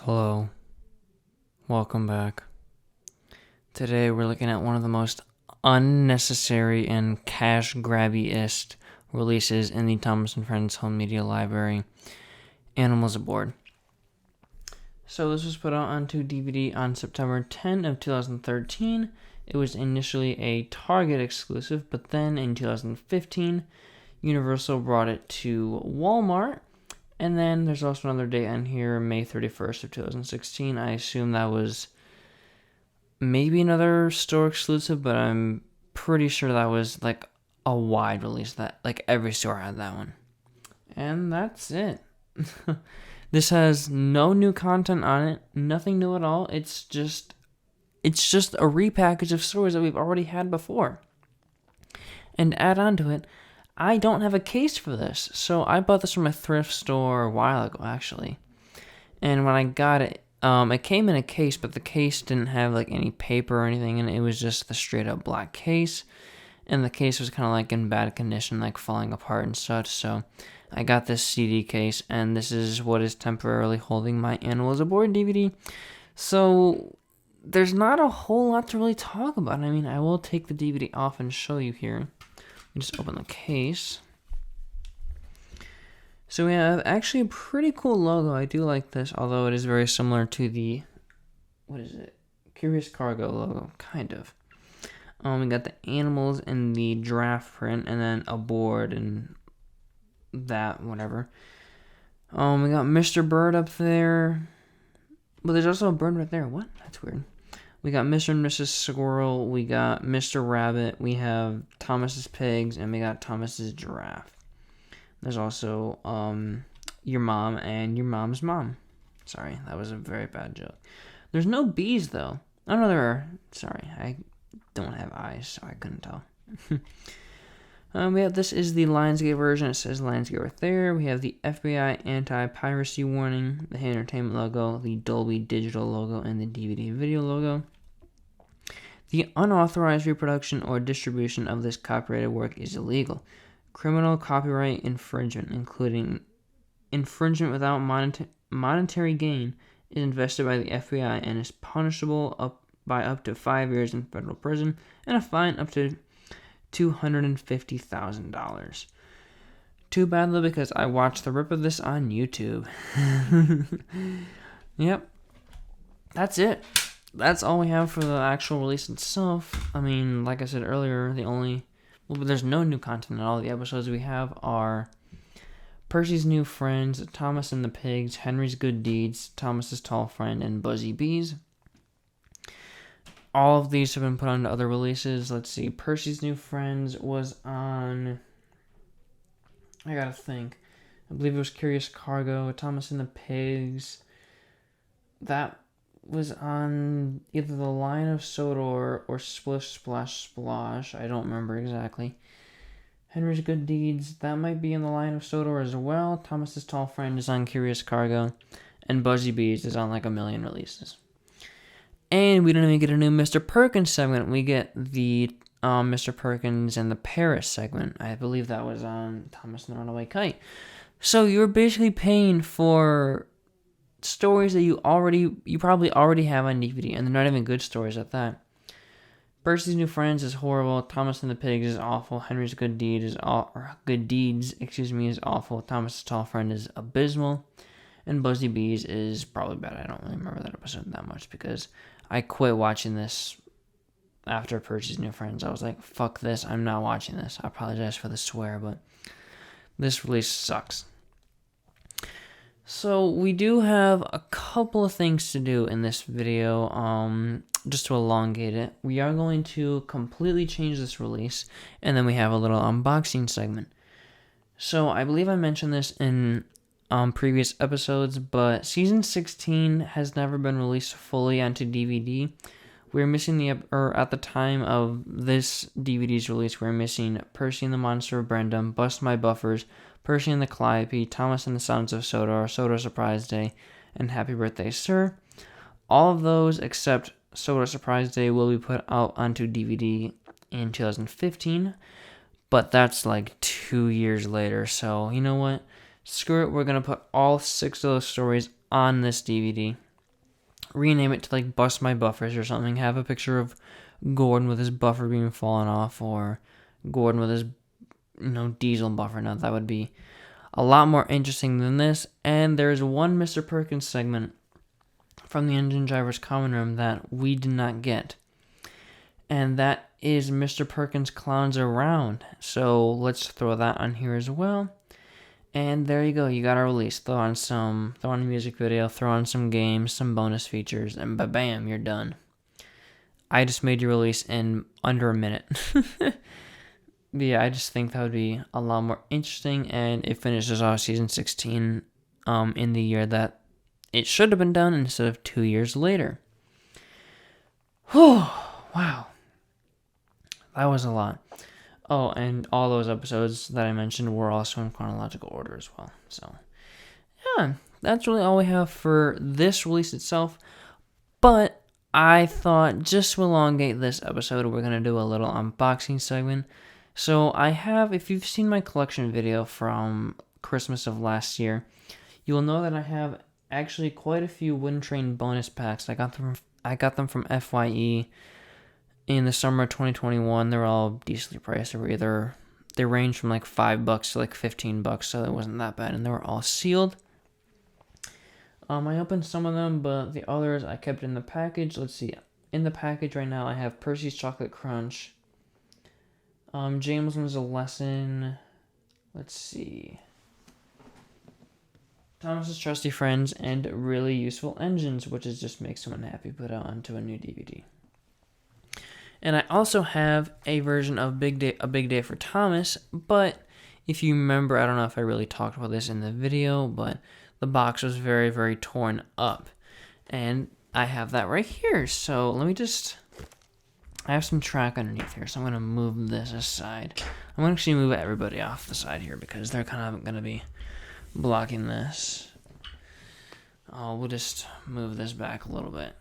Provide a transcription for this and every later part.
Hello, welcome back. Today we're looking at one of the most unnecessary and cash grabbiest releases in the Thomas & Friends Home Media Library, Animals Aboard. So this was put out onto DVD on September 10 of 2013. It was initially a Target exclusive, but then in 2015, Universal brought it to Walmart. And then there's also another date on here, May 31st of 2016. I assume that was maybe another store exclusive, but I'm pretty sure that was like a wide release, that like every store had that one. And that's it. This has no new content on it, nothing new at all. It's just a repackage of stories that we've already had before. And add on to it, I don't have a case for this, so I bought this from a thrift store a while ago, actually. And when I got it, it came in a case, but the case didn't have like any paper or anything, and it was just the straight up black case. And the case was kind of like in bad condition, like falling apart and such. So I got this CD case, and this is what is temporarily holding my Animals Aboard DVD. So there's not a whole lot to really talk about. I mean, I will take the DVD off and show you here. Just open the case. So we have actually a pretty cool logo. I do like this, although it is very similar to the, what is it? Curious Cargo logo, kind of. We got the animals in the draft print, and then aboard and that, whatever. We got Mr. Bird up there. But there's also a bird right there. What? That's weird. We got Mr. and Mrs. Squirrel, we got Mr. Rabbit, we have Thomas's Pigs, and we got Thomas's Giraffe. There's also your mom and your mom's mom. Sorry, that was a very bad joke. There's no bees, though. Oh, no, there are. Sorry, I don't have eyes, so I couldn't tell. This is the Lionsgate version. It says Lionsgate right there. We have the FBI anti-piracy warning, the Hey Entertainment logo, the Dolby Digital logo, and the DVD video logo. The unauthorized reproduction or distribution of this copyrighted work is illegal. Criminal copyright infringement, including infringement without monetary gain, is invested by the FBI and is punishable by up to 5 years in federal prison and a fine up to $250,000. Too bad though, because I watched the rip of this on YouTube. Yep. That's it. That's all we have for the actual release itself. I mean, like I said earlier, there's no new content. All the episodes we have are Percy's New Friends, Thomas and the Pigs, Henry's Good Deeds, Thomas's Tall Friend, and Buzzy Bees. All of these have been put onto other releases. Let's see. Percy's New Friends was on, I gotta think. I believe it was Curious Cargo, Thomas and the Pigs. That was on either the Line of Sodor or Splish Splash Splosh. I don't remember exactly. Henry's Good Deeds, that might be in the Line of Sodor as well. Thomas's Tall Friend is on Curious Cargo. And Buzzy Bees is on like a million releases. And we don't even get a new Mr. Perkins segment. We get the Mr. Perkins and the Paris segment. I believe that was on Thomas and the Runaway Kite. So you're basically paying for stories that you probably already have on DVD, and they're not even good stories at that. Percy's New Friends is horrible. Thomas and the Pigs is awful. Henry's Good Deeds is awful. Thomas's Tall Friend is abysmal. And Buzzy Bees is probably bad. I don't really remember that episode that much because I quit watching this after Percy's New Friends. I was like, fuck this. I'm not watching this. I apologize for the swear, but this release sucks. So we do have a couple of things to do in this video, just to elongate it. We are going to completely change this release, and then we have a little unboxing segment. So I believe I mentioned this in previous episodes, but season 16 has never been released fully onto DVD. We're missing at the time of this DVD's release, we're missing Percy and the Monster of Brendam, Bust My Buffers, Percy and the Calliope, Thomas and the Sounds of Sodor, Sodor Surprise Day, and Happy Birthday Sir. All of those except Sodor Surprise Day will be put out onto DVD in 2015, but that's like 2 years later, so you know what? Screw it, we're going to put all 6 of those stories on this DVD. rename it to like Bust My Buffers or something. Have a picture of Gordon with his buffer beam falling off, or Gordon with his diesel buffer. Now that would be a lot more interesting than this. And there's one Mr. Perkins segment from the Engine Driver's Common Room that we did not get, and that is Mr. Perkins Clowns Around. So let's throw that on here as well. And there you go. You got a release. Throw on a music video, throw on some games, some bonus features, and bam, you're done. I just made your release in under a minute. Yeah, I just think that would be a lot more interesting, and it finishes off season 16 in the year that it should have been done instead of 2 years later. Whew, wow. That was a lot. Oh, and all those episodes that I mentioned were also in chronological order as well. So, yeah, that's really all we have for this release itself. But I thought just to elongate this episode, we're going to do a little unboxing segment. So I have, if you've seen my collection video from Christmas of last year, you will know that I have actually quite a few Wind Train bonus packs. I got them from FYE in the summer of 2021. They're all decently priced. They range from like $5 to like $15, so it wasn't that bad, and they were all sealed. I opened some of them, but the others I kept in the package. Let's see. In the package right now, I have Percy's Chocolate Crunch, James Learns a Lesson. Let's see. Thomas's Trusty Friends and Really Useful Engines, which is just makes someone happy, put out onto a new DVD. And I also have a version of A Big Day for Thomas, but if you remember, I don't know if I really talked about this in the video, but the box was very, very torn up. And I have that right here. So let me I have some track underneath here, so I'm going to move this aside. I'm going to actually move everybody off the side here because they're kind of going to be blocking this. We'll just move this back a little bit.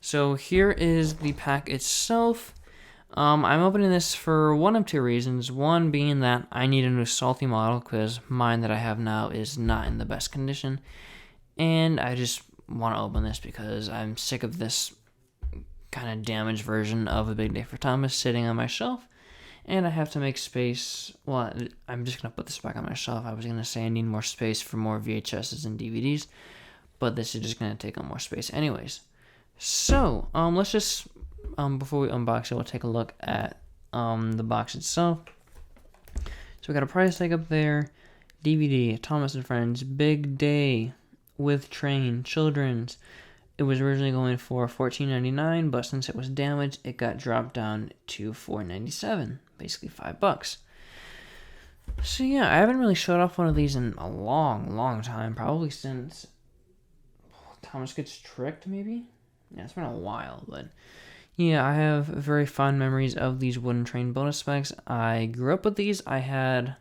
So here is the pack itself. I'm opening this for one of two reasons. One being that I need a new Salty model because mine that I have now is not in the best condition. And I just want to open this because I'm sick of this kind of damaged version of A Big Day for Thomas sitting on my shelf. And I have to make space. Well, I'm just going to put this back on my shelf. I was going to say I need more space for more VHSs and DVDs. But this is just going to take up more space anyways. So, let's just, before we unbox it, we'll take a look at the box itself. So we got a price tag up there. DVD, Thomas and Friends, Big Day, with Train, Children's. It was originally going for $14.99, but since it was damaged, it got dropped down to $4.97, basically $5. So yeah, I haven't really showed off one of these in a long, long time, probably since Thomas Gets Tricked, maybe? Yeah, it's been a while, but yeah, I have very fond memories of these Wooden Train bonus packs. I grew up with these. I had,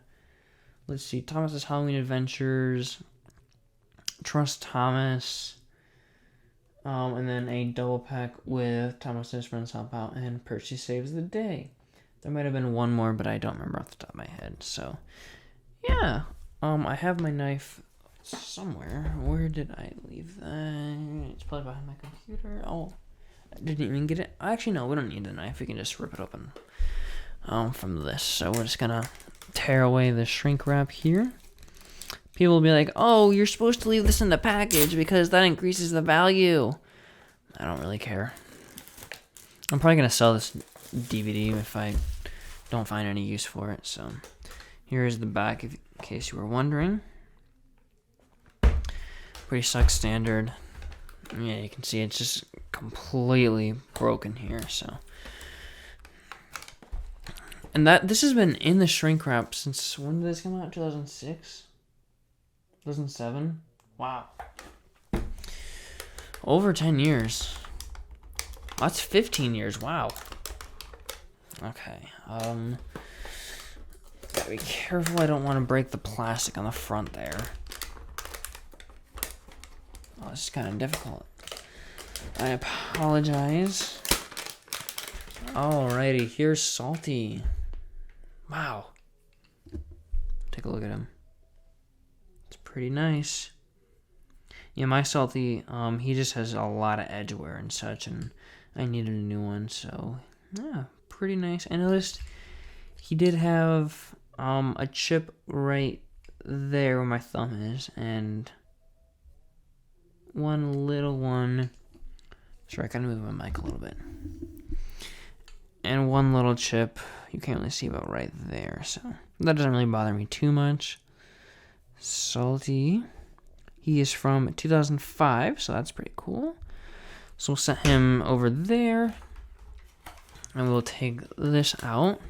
let's see, Thomas's Halloween Adventures, Trust Thomas, and then a double pack with Thomas's Friends Help Out and Percy Saves the Day. There might have been one more, but I don't remember off the top of my head. So, yeah, I have my knife somewhere. Where did I leave that? It's probably behind my computer. Oh, I didn't even get it. Actually, no, we don't need the knife. We can just rip it open from this. So we're just gonna tear away the shrink wrap here. People will be like, oh, you're supposed to leave this in the package because that increases the value. I don't really care. I'm probably gonna sell this DVD if I don't find any use for it. So here's the back in case you were wondering. Pretty stock standard. Yeah, you can see it's just completely broken here. So, and this has been in the shrink wrap since, when did this come out? 2006, 2007. Wow, over 10 years. That's 15 years. Wow. Okay. Gotta be careful. I don't want to break the plastic on the front there. Oh, this is kind of difficult. I apologize. Alrighty, here's Salty. Wow. Take a look at him. It's pretty nice. Yeah, my Salty, he just has a lot of edge wear and such, and I needed a new one, so yeah, pretty nice. I noticed he did have a chip right there where my thumb is, and one little one. Sorry, I gotta move my mic a little bit. And one little chip you can't really see about right there, so that doesn't really bother me too much. Salty. He is from 2005, so that's pretty cool. So we'll set him over there. And we'll take this out.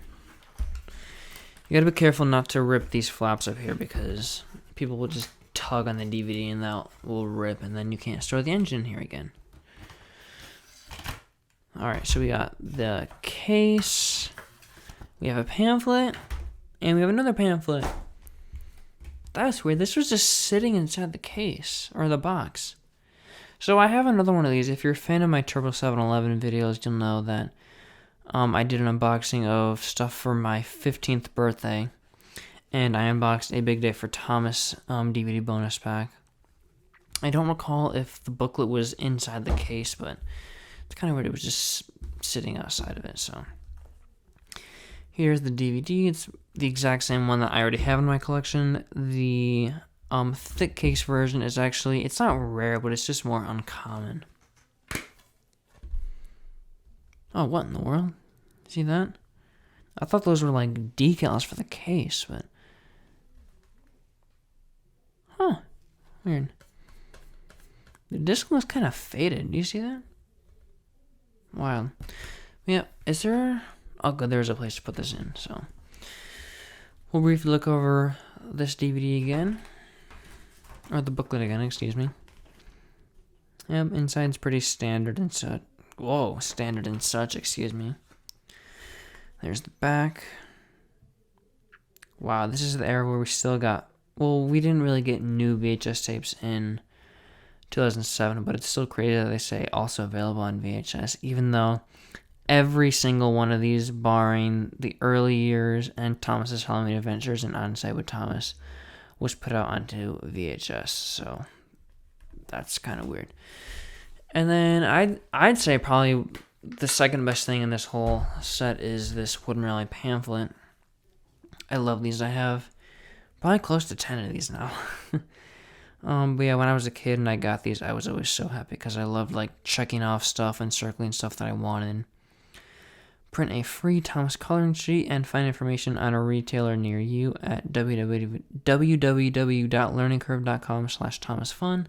You gotta be careful not to rip these flaps up here because people will just tug on the DVD and that will rip and then you can't store the engine here again. Alright, so we got the case. We have a pamphlet. And we have another pamphlet. That's weird. This was just sitting inside the case, or the box. So I have another one of these. If you're a fan of my Turbo 711 videos, you'll know that I did an unboxing of stuff for my 15th birthday. And I unboxed A Big Day for Thomas DVD bonus pack. I don't recall if the booklet was inside the case, but it's kind of weird. It was just sitting outside of it, so... Here's the DVD. It's the exact same one that I already have in my collection. The thick case version is actually, it's not rare, but it's just more uncommon. Oh, what in the world? See that? I thought those were like decals for the case, but... Huh. Weird. The disc was kind of faded. Do you see that? Wild. Yeah, is there... Oh, good, there's a place to put this in, so... We'll briefly look over this DVD again. Or the booklet again, excuse me. Yep, inside's pretty standard and such. Whoa, standard and such, excuse me. There's the back. Wow, this is the era where we still got... Well, we didn't really get new VHS tapes in 2007, but it's still crazy that they say also available on VHS, even though... Every single one of these, barring the early years and Thomas's Halloween Adventures and On Site with Thomas, was put out onto VHS. So that's kind of weird. And then I'd say probably the second best thing in this whole set is this Wooden Rally pamphlet. I love these. I have probably close to 10 of these now. But yeah, when I was a kid and I got these, I was always so happy because I loved like checking off stuff and circling stuff that I wanted. Print a free Thomas coloring sheet and find information on a retailer near you at www.learningcurve.com/thomasfun.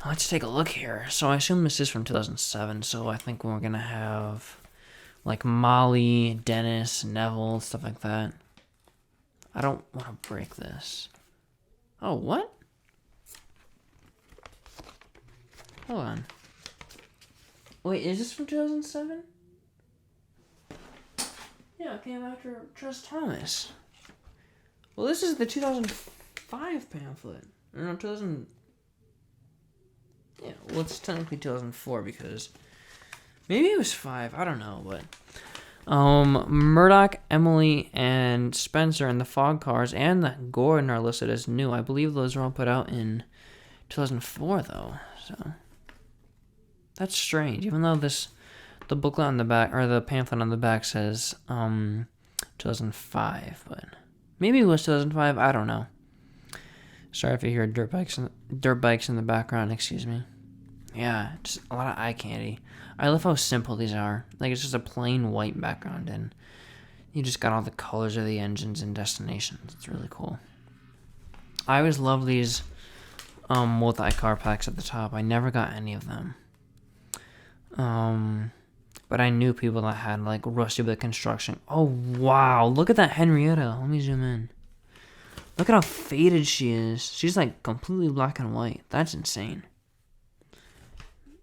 Let's take a look here. So I assume this is from 2007, so I think we're going to have like Molly, Dennis, Neville, stuff like that. I don't want to break this. Oh, what? Hold on. Wait, is this from 2007? Yeah, it came after Trust Thomas. Well, this is the 2005 pamphlet. No, 2000... Yeah, well, it's technically 2004 because... Maybe it was 5, I don't know, but... Murdoch, Emily, and Spencer and the Fog Cars and the Gordon are listed as new. I believe those were all put out in 2004, though, so... That's strange, even though the booklet on the back, or the pamphlet on the back says 2005, but maybe it was 2005, I don't know. Sorry if you hear dirt bikes in the background, excuse me. Yeah, just a lot of eye candy. I love how simple these are. Like, it's just a plain white background, and you just got all the colors of the engines and destinations. It's really cool. I always love these multi-car packs at the top. I never got any of them. But I knew people that had, like, Rusty with Construction. Oh, wow. Look at that Henrietta. Let me zoom in. Look at how faded she is. She's, like, completely black and white. That's insane.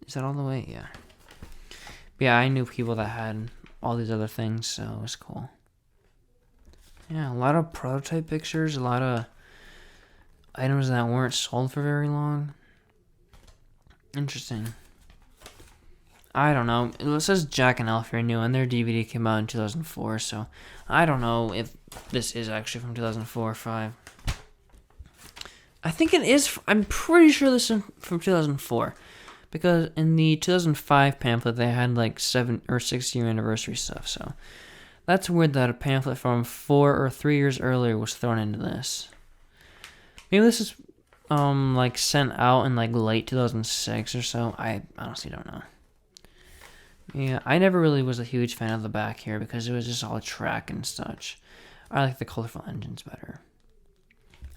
Is that all the way? Yeah. But yeah, I knew people that had all these other things, so it was cool. Yeah, a lot of prototype pictures. A lot of items that weren't sold for very long. Interesting. I don't know. It says Jack and Alfie are new, and their DVD came out in 2004, so I don't know if this is actually from 2004 or 5. I think it is. I'm pretty sure this is from 2004. Because in the 2005 pamphlet, they had like 7 or 6 year anniversary stuff. So that's weird that a pamphlet from 4 or 3 years earlier was thrown into this. Maybe this is like sent out in like late 2006 or so. I honestly don't know. Yeah, I never really was a huge fan of the back here because it was just all track and such. I like the colorful engines better.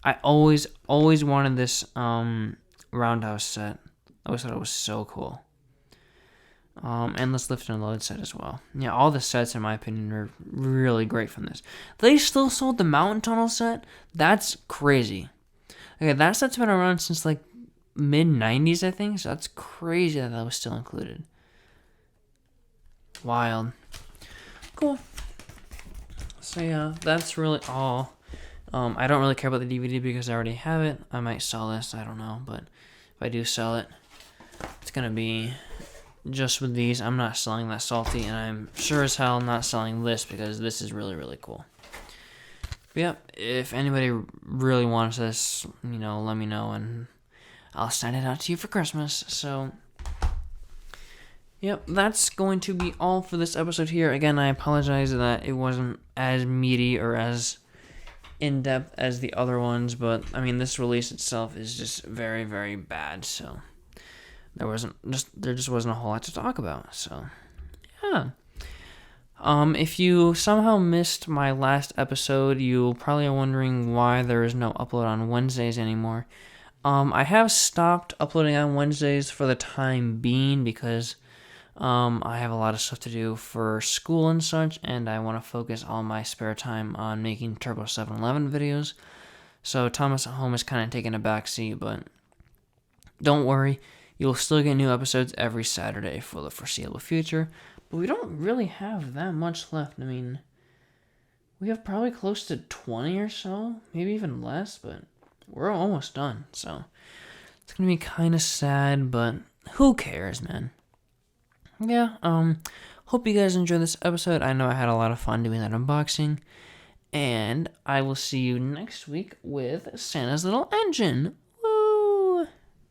I always wanted this roundhouse set. I always thought it was so cool. Endless lift and load set as well. Yeah, all the sets in my opinion are really great from this. They still sold the mountain tunnel set? That's crazy. Okay, that set's been around since like mid-90s, I think, so that's crazy that was still included. Wild. Cool. So yeah, that's really all. I don't really care about the DVD because I already have it. I might sell this, I don't know, but if I do sell it, it's gonna be just with these. I'm not selling that salty, and I'm sure as hell not selling this because this is really, really cool. But yeah, if anybody really wants this, let me know, and I'll send it out to you for Christmas. So, yep, that's going to be all for this episode here. Again, I apologize that it wasn't as meaty or as in-depth as the other ones, but, this release itself is just very, very bad, so there just wasn't a whole lot to talk about, so, yeah. If you somehow missed my last episode, you probably are wondering why there is no upload on Wednesdays anymore. I have stopped uploading on Wednesdays for the time being because I have a lot of stuff to do for school and such, and I want to focus all my spare time on making Turbo 711 videos. So Thomas at Home is kind of taking a backseat, but don't worry, you'll still get new episodes every Saturday for the foreseeable future. But we don't really have that much left. We have probably close to 20 or so, maybe even less, but we're almost done. So it's going to be kind of sad, but who cares, man? Yeah, hope you guys enjoyed this episode. I know I had a lot of fun doing that unboxing. And I will see you next week with Santa's Little Engine.